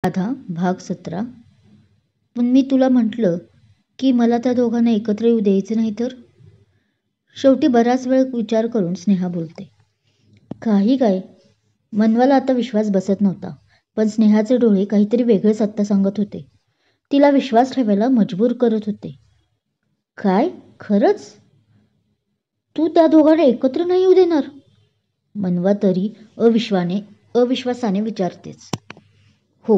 राधा भाग 17. पण मी तुला म्हटलं की मला त्या दोघांना एकत्र येऊ द्यायचं नाही तर. शेवटी बराच वेळ विचार करून स्नेहा बोलते. काही काय. मनवाला आता विश्वास बसत नव्हता, पण स्नेहाचे डोळे काहीतरी वेगळेच आत्ता सांगत होते. तिला विश्वास ठेवायला मजबूर करत होते. काय खरंच तू त्या दोघांना एकत्र नाही येऊ देणार? मनवा तरी अविश्वासाने विचारतेच. हो,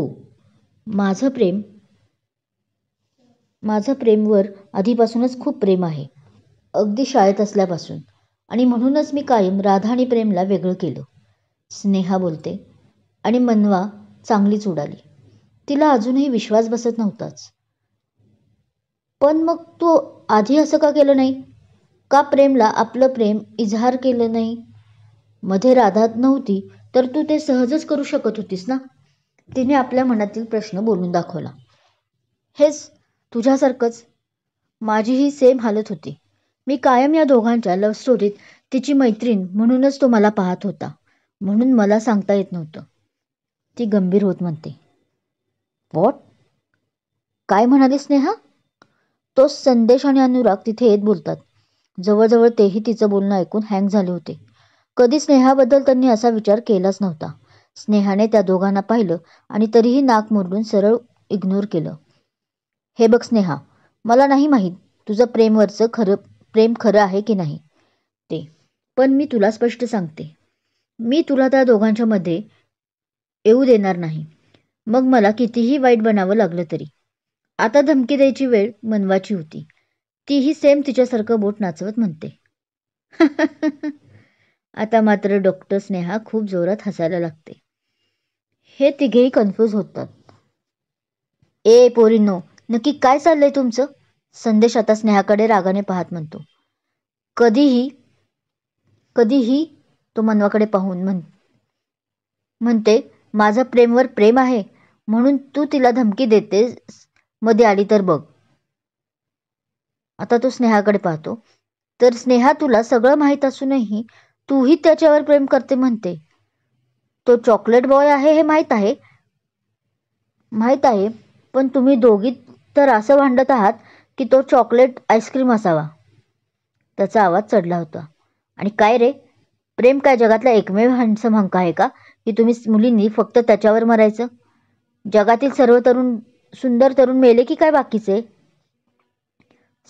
माझं प्रेमवर आधीपासूनच खूप प्रेम आहे, अगदी शाळेत असल्यापासून. आणि म्हणूनच मी कायम राधा आणि प्रेमला वेगळं केलं. स्नेहा बोलते आणि मनवा चांगलीच उडाली. तिला अजूनही विश्वास बसत नव्हताच. पण मग तू आधी असं का केलं नाही? का प्रेमला आपलं प्रेम इजहार केलं नाही? मध्ये राधा नव्हती तर तू ते सहजच करू शकत होतीस ना. तिने आपल्या मनातील प्रश्न बोलून दाखवला. हेच तुझ्यासारखंच माझीही सेम हालत होती. मी कायम या दोघांच्या लव्ह स्टोरीत तिची मैत्रीण म्हणूनच तो मला पाहत होता, म्हणून मला सांगता येत नव्हतं. ती गंभीर होत म्हणते. व्हॉट? काय म्हणाली स्नेहा? तो संदेश आणि अनुराग तिथे येत बोलतात. जवळजवळ तेही तिचं बोलणं ऐकून हँग झाले होते. कधी स्नेहाबद्दल त्यांनी असा विचार केलाच नव्हता. स्नेहाने त्या दोघांना पाहिलं आणि तरीही नाक मुरडून सरळ इग्नोर केलं. हे बघ स्नेहा, मला नाही माहीत तुझं प्रेम खरं आहे की नाही ते, पण मी तुला स्पष्ट सांगते, मी तुला त्या दोघांच्या मध्ये येऊ देणार नाही, मग मला कितीही वाईट बनावं लागलं तरी. आता धमकी द्यायची वेळ मनवाची होती. तीही सेम तिच्यासारखं बोट नाचवत म्हणते. आता मात्र डॉक्टर स्नेहा खूप जोरात हसायला लागते. हे तिघेही कन्फ्यूज होतात. ए पोरींनो, नक्की काय चाललंय तुमचं? संदेश आता स्नेहाकडे रागाने पाहत म्हणतो. कधीही तो मनवाकडे पाहून म्हणते, माझं प्रेमवर प्रेम आहे म्हणून तू तिला धमकी देतेस, मध्ये आली तर बघ. आता तो स्नेहाकडे पाहतो. तर स्नेहा, तुला सगळं माहीत असूनही तूही त्याच्यावर प्रेम करते म्हणते. तो चॉकलेट बॉय आहे हे माहीत आहे, पण तुम्ही दोघी तर असं भांडत आहात की तो चॉकलेट आईस्क्रीम असावा. त्याचा आवाज चढला होता. आणि काय रे, प्रेम काय जगातला एकमेव हँडसम हंक आहे का की तुम्ही मुलींनी फक्त त्याच्यावर मरायचं? जगातील सर्व सुंदर तरुण मेले की काय बाकीचे?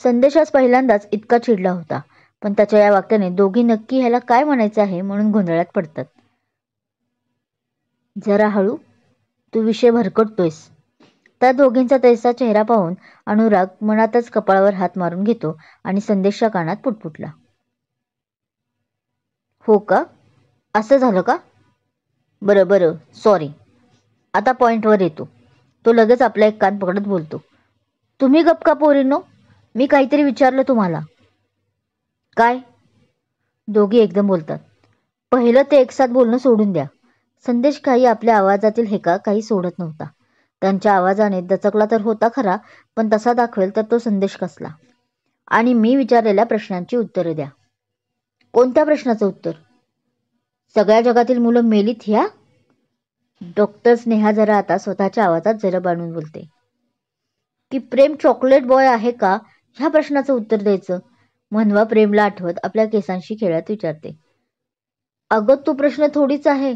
संदेश आज पहिल्यांदाच इतका चिडला होता, पण त्याच्या या वाक्याने दोघी नक्की ह्याला काय म्हणायचं आहे म्हणून गोंधळात पडतात. जरा हळू, तू विषय भरकटतोयस. त्या दोघींचा तैसा चेहरा पाहून अनुराग मनातच कपाळावर हात मारून घेतो आणि संदेशच्या कानात पुटपुटला. हो का? असं झालं का? बरं, सॉरी. आता पॉइंटवर येतो. तो लगेच आपला एक कान पकडत बोलतो. तुम्ही गप का पोरींनो? मी काहीतरी विचारलं तुम्हाला. काय? दोघी एकदम बोलतात. पहिलं ते एकसाथ बोलणं सोडून द्या. संदेश काही आपल्या आवाजातील हेका काही सोडत नव्हता. त्यांच्या आवाजाने दचकला तर होता खरा, पण तसा दाखवेल तर तो संदेश कसला. आणि मी विचारलेल्या प्रश्नांची उत्तरं द्या. कोणत्या प्रश्नाचं उत्तर? सगळ्या जगातील मुलं मेलीत ह्या? डॉक्टर स्नेहा जरा आता स्वतःच्या आवाजात जरा बांधून बोलते. की प्रेम चॉकलेट बॉय आहे का, ह्या प्रश्नाचं उत्तर द्यायचं. मनवा प्रेमला आठवत आपल्या केसांशी खेळत विचारते. अगं, तो प्रश्न थोडीच आहे.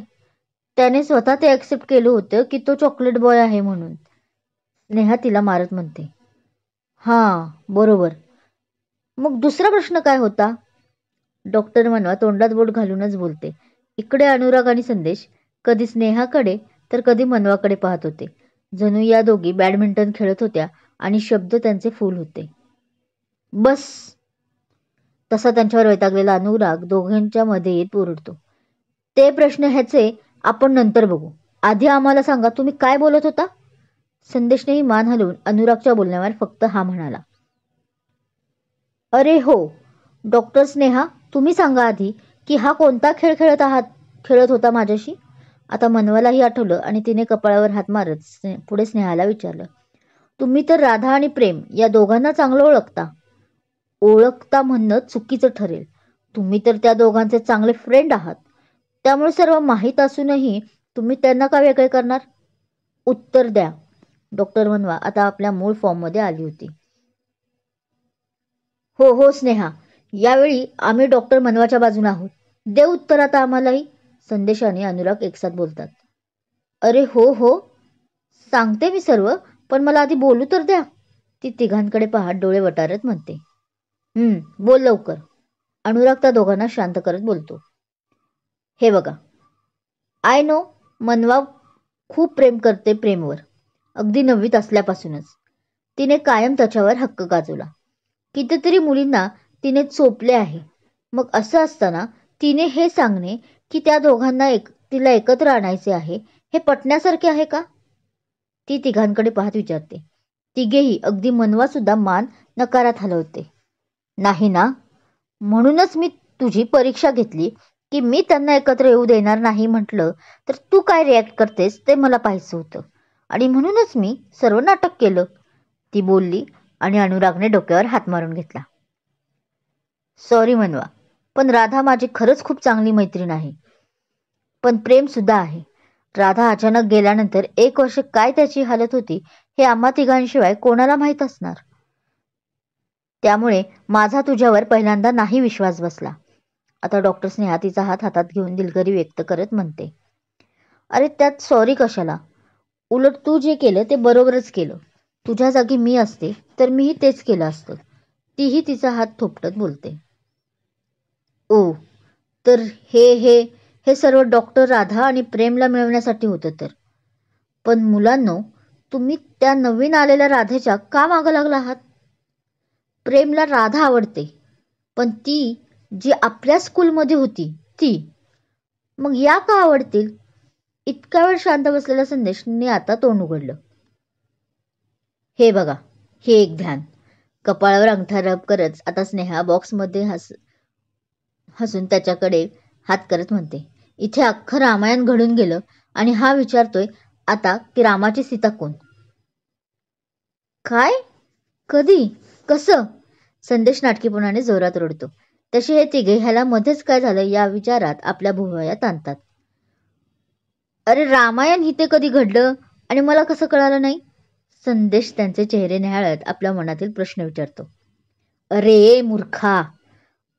त्याने स्वतः ते ऍक्सेप्ट केलं होतं की तो चॉकलेट बॉय आहे म्हणून. स्नेहा तिला मारत म्हणते. हां, बरोबर. मग दुसरा प्रश्न काय होता? डॉक्टर मनवा तोंडात बोट घालूनच बोलते. इकडे अनुराग आणि संदेश कधी स्नेहाकडे तर कधी मनवाकडे पाहत होते. जणू या दोघी बॅडमिंटन खेळत होत्या आणि शब्द त्यांचे फूल होते. बस. तसा त्यांच्यावर वैतागलेला अनुराग दोघांच्या मध्ये येत ओरडतो. ते प्रश्न ह्याचे आपण नंतर बघू. आधी आम्हाला सांगा, तुम्ही काय बोलत होता? संदेशनेही मान हलवून अनुरागच्या बोलण्यावर फक्त हा म्हणाला. अरे हो, डॉक्टर स्नेहा, तुम्ही सांगा आधी की हा कोणता खेळ खेळत होता माझ्याशी? आता मनवालाही आठवलं आणि तिने कपाळावर हात मारत पुढे स्नेहाला विचारलं. तुम्ही तर राधा आणि प्रेम या दोघांना चांगलं ओळखता म्हणणं चुकीचं ठरेल. तुम्ही तर त्या दोघांचे चांगले फ्रेंड आहात. त्यामुळे सर्व माहीत असूनही तुम्ही त्यांना का वेगळे करणार? उत्तर द्या. डॉक्टर मनवा आता आपल्या मूळ फॉर्ममध्ये आली होती. हो हो स्नेहा, यावेळी आम्ही डॉक्टर मनवाच्या बाजूने आहोत. दे उत्तर आता आम्हालाही. संदेश आणि अनुराग एकसाथ बोलतात. अरे हो हो, सांगते मी सर्व, पण मला आधी बोलू तर द्या. ती तिघांकडे पाहत डोळे वटारत म्हणते. बोल लवकर. अनुराग त्या दोघांना शांत करत बोलतो. हे बघा, आय नो मनवा खूप प्रेम करते प्रेमवर. अगदी 9वीत असल्यापासूनच तिने कायम त्याच्यावर हक्क गाजवला. कितीतरी मुलींना तिने चोपले आहे. मग असं असताना तिने हे सांगणे की त्या दोघांना तिला एकत्र आणायचे आहे, हे पटण्यासारखे आहे का? ती तिघांकडे पाहत विचारते. तिघेही, अगदी मनवा सुद्धा मान नकारात हलवते. नाही ना, म्हणूनच मी तुझी परीक्षा घेतली की मी त्यांना एकत्र येऊ देणार नाही म्हटलं तर तू काय रिॲक्ट करतेस ते मला पाहायचं होतं, आणि म्हणूनच मी सर्व नाटक केलं. ती बोलली आणि अनुरागने डोक्यावर हात मारून घेतला. सॉरी मनवा, पण राधा माझी खरंच खूप चांगली मैत्रीण आहे. पण प्रेम सुद्धा आहे. राधा अचानक गेल्यानंतर 1 वर्ष काय त्याची हालत होती हे आम्हा तिघांशिवाय कोणाला माहीत असणार. त्यामुळे माझा तुझ्यावर पहिल्यांदा नाही विश्वास बसला. आता डॉक्टर स्नेहा तिचा हात हातात घेऊन दिलगिरी व्यक्त करत म्हणते. अरे त्यात सॉरी कशाला? उलट तू जे केलं ते बरोबरच केलं. तुझ्या जागी मी असते तर मीही तेच केलं असतं. तीही तिचा हात थोपटत बोलते. ओ, तर हे सर्व डॉक्टर राधा आणि प्रेमला मिळवण्यासाठी होतं तर. पण मुलांनो, तुम्ही त्या नवीन आलेल्या राधेच्या का मागं लागला आहात? प्रेमला राधा आवडते, पण ती जी आपल्या स्कूलमध्ये होती ती. मग या का आवडतील? इतका वेळ शांत बसलेला संदेशने आता तोंड उघडलं. हे बघा, हे एक ध्यान. कपाळावर अंगठा रब करत आता स्नेहा बॉक्समध्ये हसून त्याच्याकडे हात करत म्हणते. इथे अख्खं रामायण घडून गेलं आणि हा विचारतोय आता की रामाची सीता कोण? काय? कधी? कसं? संदेश नाटकीपणाने जोरात रडतो. तसे हे तिघे ह्याला मध्येच काय झालं या विचारात आपल्या भुवया ताणतात. अरे रामायण इथे कधी घडलं आणि मला कसं कळालं नाही? संदेश त्यांचे चेहरे निहाळत आपल्या मनातील प्रश्न विचारतो. अरे मूर्खा,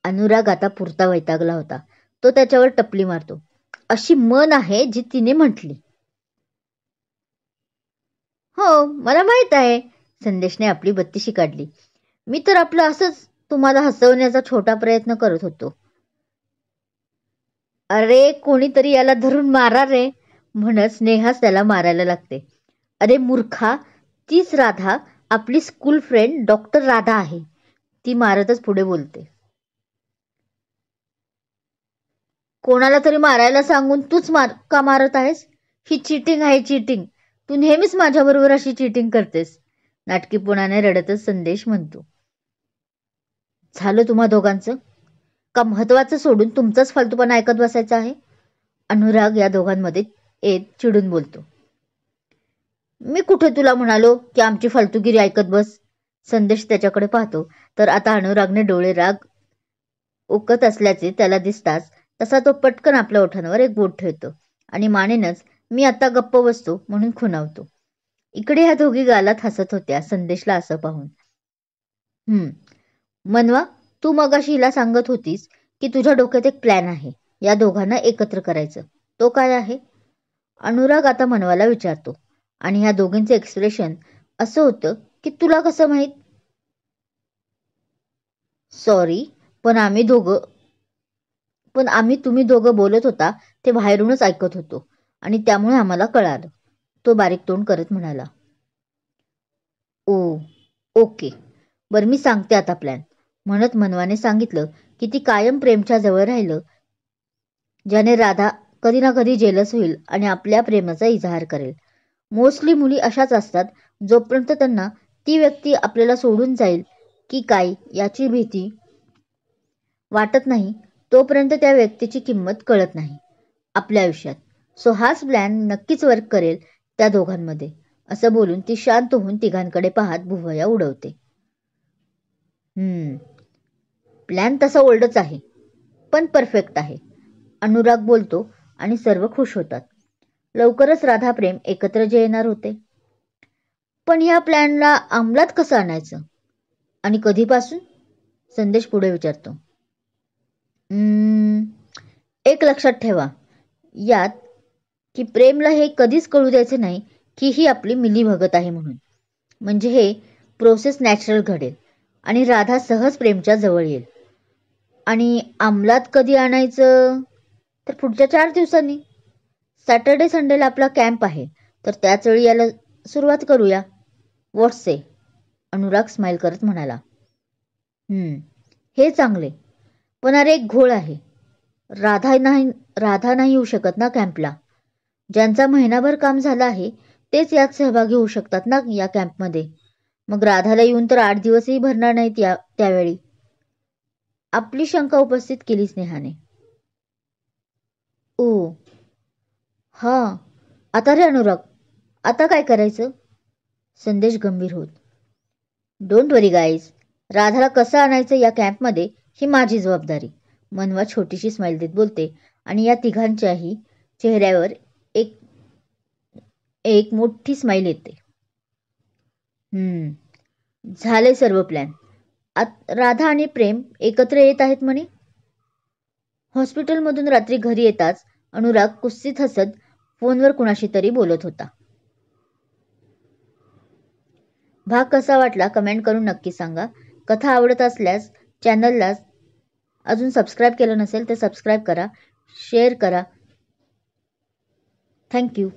अनुराग आता पुरता वैतागला होता. तो त्याच्यावर टपली मारतो. अशी मन आहे जी तिने म्हटली. हो मला माहित आहे. संदेशने आपली बत्तीशी काढली. मी तर आपलं असंच तुम्हाला हसवण्याचा छोटा प्रयत्न करत होतो. अरे कोणीतरी याला धरून मारा रे, म्हणत स्नेहाच त्याला मारायला लागते. अरे मूर्खा, तीच राधा, आपली स्कूल फ्रेंड डॉक्टर राधा आहे. ती मारतच पुढे बोलते. कोणाला तरी मारायला सांगून तूच का मारत आहेस? ही चीटिंग आहे, चीटिंग. तू नेहमीच माझ्याबरोबर अशी चीटिंग करतेस. नाटकीपणाने रडतच संदेश म्हणतो. झालं तुम्हा दोघांचं? का महत्वाचं सोडून तुमचाच फालतूपणा ऐकत बसायचा आहे? अनुराग या दोघांमध्ये येत चिडून बोलतो. मी कुठे तुला म्हणालो की आमची फालतूगिरी ऐकत बस? संदेश त्याच्याकडे पाहतो तर आता अनुरागने डोळे राग ओकत असल्याचे त्याला दिसताच तसा तो पटकन आपल्या ओठांवर एक बोट ठेवतो आणि मानेनच मी आता गप्प बसतो म्हणून खुणावतो. इकडे ह्या दोघी गालात हसत होत्या संदेशला असं पाहून. मनवा, तू मगाशी हिला सांगत होतीस की तुझ्या डोक्यात एक प्लॅन आहे या दोघांना एकत्र करायचं. तो काय आहे? अनुराग आता मनवाला विचारतो आणि ह्या दोघींचे एक्सप्रेशन असं होतं की तुला कसं माहीत? सॉरी, पण आम्ही तुम्ही दोघं बोलत होता ते बाहेरूनच ऐकत होतो आणि त्यामुळे आम्हाला कळालं. तो बारीक तोंड करत म्हणाला. ओके, बरं मी सांगते आता प्लॅन, म्हणत मनवाने सांगितलं की ती कायम प्रेमच्या जवळ राहिलं ज्याने राधा कधी ना कधी जेलस होईल आणि आपल्या प्रेमाचा इजहार करेल. मोस्टली मुली अशाच असतात. जोपर्यंत त्यांना ती व्यक्ती आपल्याला सोडून जाईल की काय याची भीती वाटत नाही तोपर्यंत त्या व्यक्तीची किंमत कळत नाही आपल्या आयुष्यात. सो हाच प्लॅन नक्कीच वर्क करेल त्या दोघांमध्ये. असं बोलून ती शांत होऊन तिघांकडे पाहत भुवया उडवते. प्लॅन तसा ओल्डच आहे पण परफेक्ट आहे, अनुराग बोलतो आणि सर्व खुश होतात. लवकरच राधा प्रेम एकत्र जे येणार होते. पण ह्या प्लॅनला अंमलात कसं आणायचं आणि कधीपासून? संदेश पुढे विचारतो. एक लक्षात ठेवा यात की प्रेमला हे कधीच कळू द्यायचं नाही की ही आपली मिलीभगत आहे म्हणून. म्हणजे हे प्रोसेस नॅचरल घडेल आणि राधा सहज प्रेमच्या जवळ येईल. आणि अंमलात कधी आणायचं तर पुढच्या 4 दिवसांनी. सॅटर्डे संडेला आपला कॅम्प आहे तर त्याच वेळी याला सुरुवात करूया. व्हॉट्स से? अनुराग स्माईल करत म्हणाला. हे चांगले, पण अरे एक घोळ आहे. राधा नाही येऊ शकत ना कॅम्पला. ज्यांचा महिनाभर काम झालं आहे तेच यात सहभागी होऊ शकतात ना या कॅम्पमध्ये. मग राधाला येऊन तर 8 दिवसही भरणार नाहीत त्यावेळी. आपली शंका उपस्थित केली स्नेहाने. ओ हा, आता रे अनुराग, आता काय करायचं? संदेश गंभीर होत. डोंट वरी गाईज, राधाला कसं आणायचं या कॅम्पमध्ये ही माझी जबाबदारी. मनवा छोटीशी स्माईल देत बोलते आणि या तिघांच्याही चेहऱ्यावर एक एक मोठी स्माईल येते. झाले सर्व प्लॅन. राधा आणि प्रेम एकत्र येत आहेत म्हणे. हॉस्पिटलमधून रात्री घरी येताच अनुराग कुत्सित हसत फोनवर कुणाशी तरी बोलत होता. भाग कसा वाटला कमेंट करून नक्की सांगा. कथा आवडत असल्यास चॅनलला अजून सबस्क्राईब केलं नसेल तर सबस्क्राईब करा, शेअर करा. थँक्यू.